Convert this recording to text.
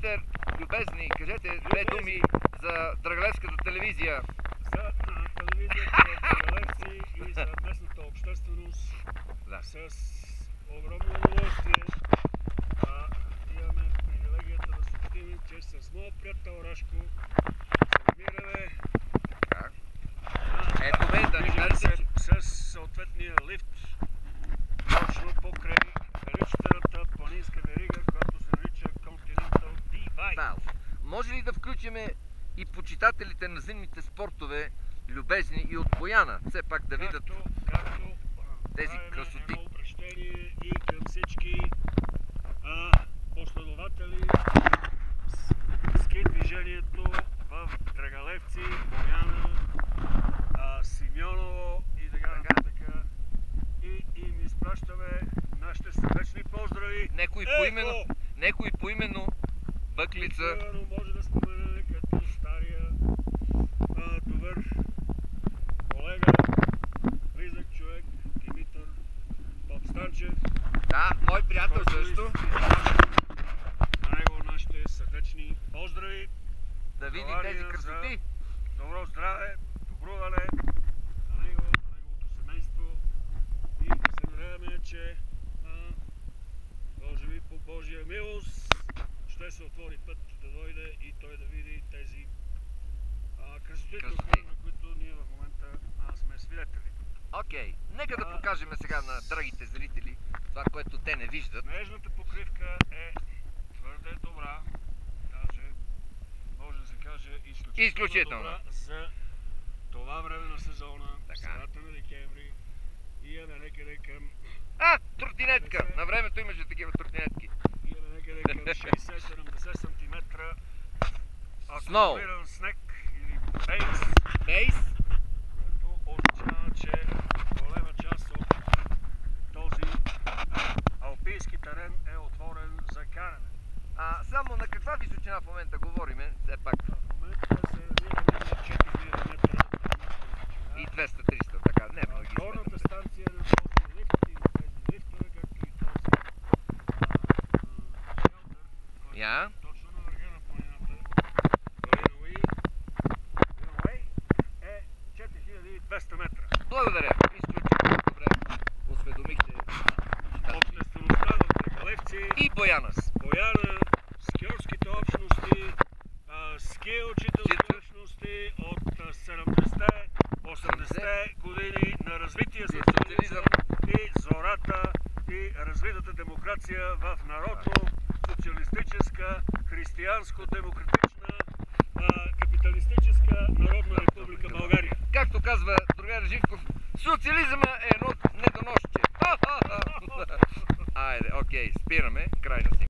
министър, любезни, кажете две думи за Драгалевската телевизия. За телевизията в Драгалевци и за местната общественост. Да. С огромно удоволствие имаме привилегията да съобщим, че с моят приятел Рашко се намираме Ето ме, да ни кажете, с съответния лифт точно покрай величествената планинска верига, която се нарича Continental Divide. може ли да включиме и почитателите на зимните спортове, любезни и от Бояна, все пак да видят тези красоти? Едно обращение и към всички последователи ски движението в Драгалевци, Бояна, Симеоново и така нататък. И им изпращаме нашите сърдечни поздрави. Некои поименно Бъклица. Може да спомене като стария добър колега, близък човек, Димитър Бабстанчев. Да, мой приятел също. На него нашите сърдечни поздрави. Да види тези красоти. Добро здраве, добруване на него, на неговото семейство. И се надяваме, че може би по Божия милост ще се отвори път да дойде и той да види тези красоти, на които ние в момента сме свидетели. Окей, нека да покажем сега на драгите зрители това, което те не виждат. Снежната покривка е твърде добра, даже може да се каже изключително добра за това време на сезона, средата на декември и е някъде към... Тротинетка! На времето имаше такива тротинетки. И е някъде към 60-70 см акумулиран снег или бейс, което означава, че голема част от този алпийски терен е отворен за каране. Само на каква височина в момента говориме, все пак? В момента се намираме на 4000 метра и 200-300, така, не мога ги горната станция на този лифт и на тези лифтове, както и този шелтър, точно на върха на планината, Уей е 4200 метра. Благодаря, изключително добре осведомихте обществеността в Драгалевци и Бояна. Бояна, скиорските общности, ски учителски общности от 70-те, 80-те години на развитие социализъм и зората и развитата демокрация в народно социалистическа, християнско-демократична, капиталистическа народна република България. Както казва другар Живков, социализъм